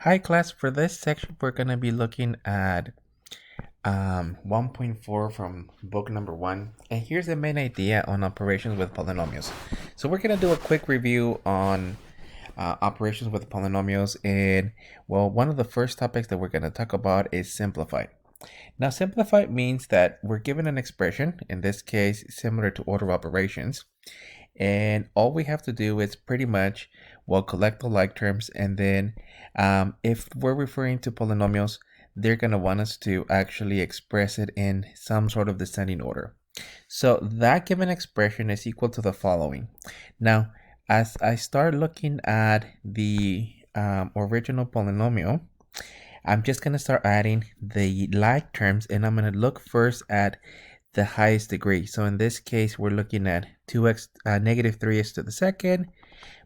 Hi class, for this section we're going to be looking at 1.4 from book number 1, and here's the main idea on operations with polynomials. So we're going to do a quick review on operations with polynomials, and well, one of the first topics that we're going to talk about is simplified. Now simplified means that we're given an expression, in this case similar to order operations, and all we have to do is pretty much, well, collect the like terms, and then if we're referring to polynomials, they're going to want us to actually express it in some sort of descending order. So that given expression is equal to the following. Now, as I start looking at the original polynomial, I'm just going to start adding the like terms, and I'm going to look first at the highest degree. So in this case, we're looking at 2x, negative 3x to the second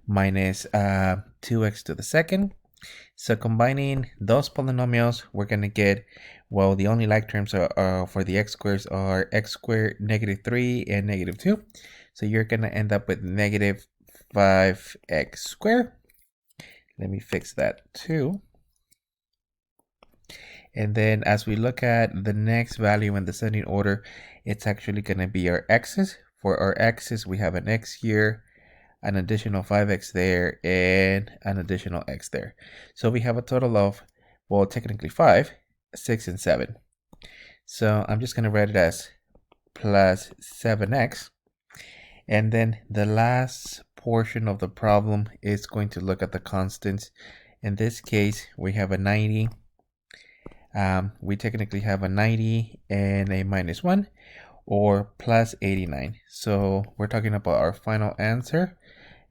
minus 2x to the second. So combining those polynomials, we're going to get, well, the only like terms are for the x squares are x squared, negative 3, and negative 2. So you're going to end up with negative 5x squared. Let me fix that too. And then as we look at the next value in descending order, it's actually going to be our x's. For our x's, we have an x here, an additional 5x there, and an additional x there. So we have a total of, well, technically 5, 6, and 7. So I'm just going to write it as plus 7x. And then the last portion of the problem is going to look at the constants. In this case, we have a 90. We technically have a 90 and a minus 1, or plus 89. So we're talking about our final answer.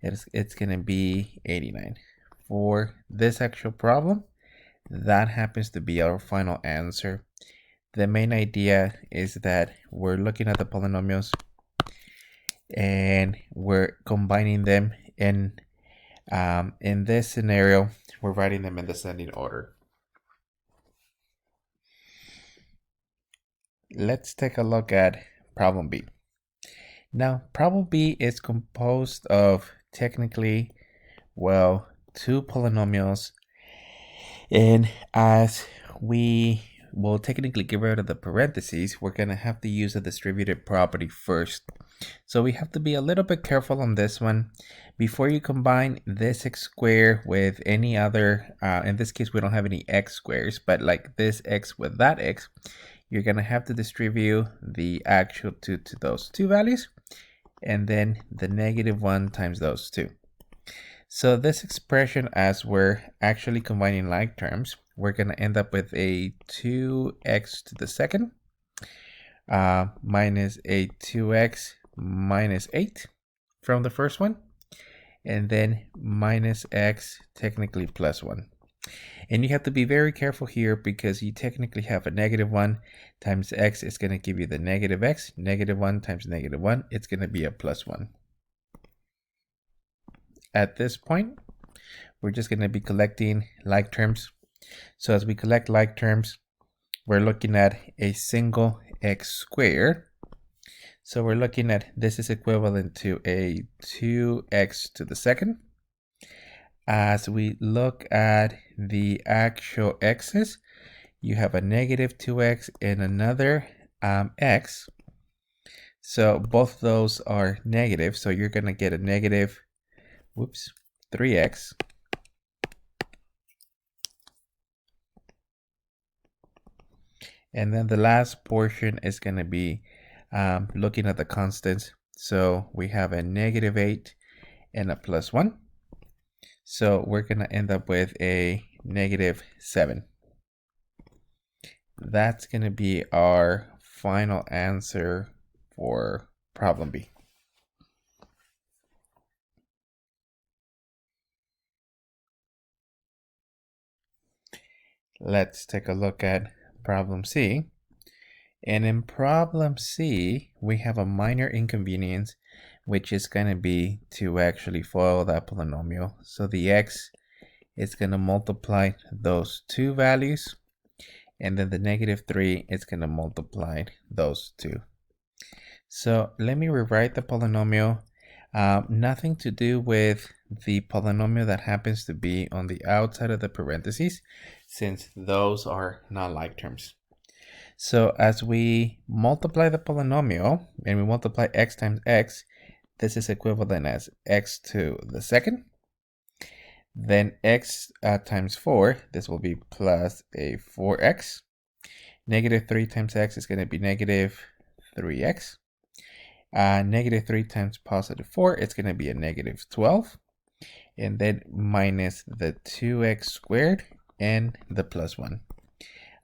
It's going to be 89. For this actual problem, that happens to be our final answer. The main idea is that we're looking at the polynomials and we're combining them, and in this scenario, we're writing them in descending order. Let's take a look at problem B. Now, problem B is composed of technically, well, two polynomials, and as we will technically get rid of the parentheses, we're going to have to use a distributive property first. So we have to be a little bit careful on this one. Before you combine this x squared with any other, in this case we don't have any x squares, but like this x with that x, you're going to have to distribute the actual to those two values, and then the negative 1 times those two. So this expression, as we're actually combining like terms, we're going to end up with a 2x to the second minus a 2x minus 8 from the first one, and then minus x, technically plus 1. And you have to be very careful here because you technically have a negative 1 times x is going to give you the negative x. Negative 1 times negative 1, it's going to be a plus 1. At this point, we're just going to be collecting like terms. So as we collect like terms, we're looking at a single x squared. So we're looking at, this is equivalent to a 2x to the second. As we look at the actual x's, you have a negative 2x and another x. So both those are negative, so you're going to get a negative, 3x. And then the last portion is going to be looking at the constants. So we have a negative 8 and a plus 1. So we're going to end up with a negative 7. That's going to be our final answer for problem B. Let's take a look at problem C. And in problem C, we have a minor inconvenience, which is going to be to actually FOIL that polynomial. So the x is going to multiply those two values, and then the negative 3 is going to multiply those two. So let me rewrite the polynomial. Nothing to do with the polynomial that happens to be on the outside of the parentheses, since those are not like terms. So as we multiply the polynomial and we multiply x times x, this is equivalent as x to the second. Then x times 4, this will be plus a 4x. Negative 3 times x is going to be negative 3x. Negative 3 times positive 4, it's going to be a negative 12. And then minus the 2x squared and the plus 1.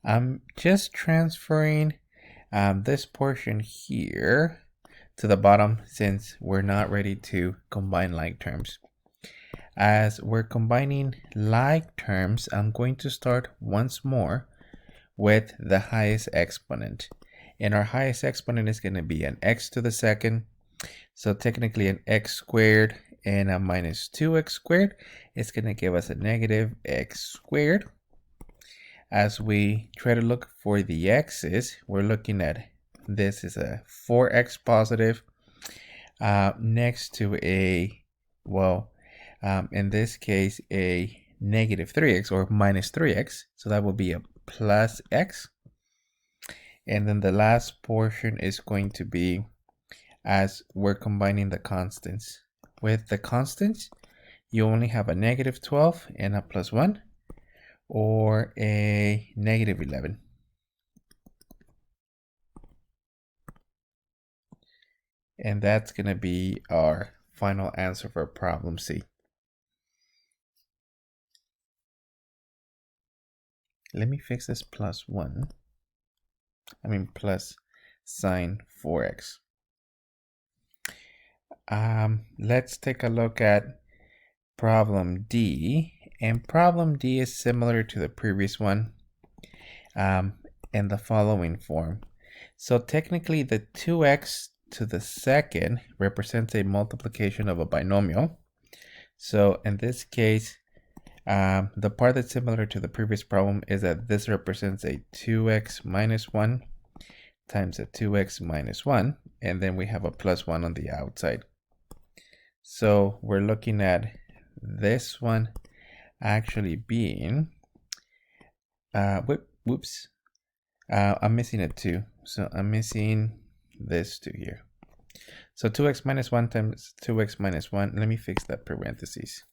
I'm just transferring this portion here to the bottom since we're not ready to combine like terms. As we're combining like terms, I'm going to start once more with the highest exponent. And our highest exponent is going to be an x to the second. So technically an x squared and a minus 2x squared is going to give us a negative x squared. As we try to look for the x's, we're looking at this is a 4x positive next to a, in this case, a negative 3x or minus 3x. So that will be a plus x. And then the last portion is going to be as we're combining the constants. With the constants, you only have a negative 12 and a plus 1 or a negative 11. And that's going to be our final answer for problem C. Let me fix this plus sine 4x. Let's take a look at problem D. And problem D is similar to the previous one in the following form. So technically the 2x to the second represents a multiplication of a binomial. So in this case, the part that's similar to the previous problem is that this represents a 2x minus 1 times a 2x minus 1, and then we have a plus 1 on the outside. So we're looking at this one actually being, I'm missing a 2, so I'm missing this 2 here. So 2x minus 1 times 2x minus 1, let me fix that parentheses.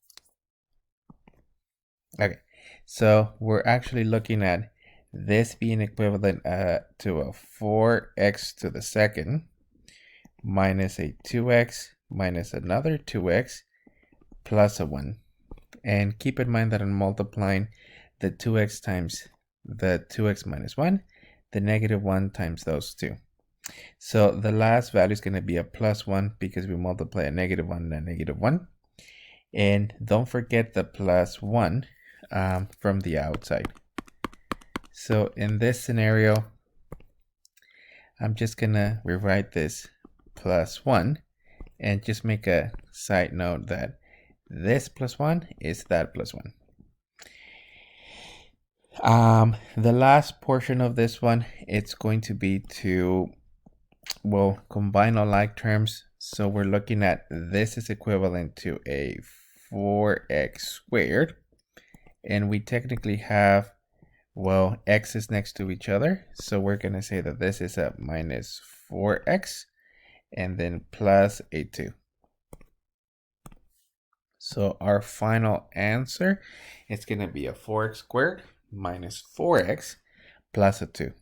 Okay, so we're actually looking at this being equivalent to a 4x to the second minus a 2x minus another 2x plus a 1. And keep in mind that I'm multiplying the 2x times the 2x minus 1, the negative 1 times those two. So the last value is going to be a plus 1 because we multiply a negative 1 and a negative 1. And don't forget the plus 1 from the outside. So in this scenario, I'm just going to rewrite this plus 1 and just make a side note that this plus 1 is that plus 1. The last portion of this one, it's going to be to, combine all like terms. So we're looking at this is equivalent to a 4x squared. And we technically have, x's next to each other. So we're going to say that this is a minus 4x and then plus a 2. So our final answer is going to be a 4x squared minus 4x plus a 2.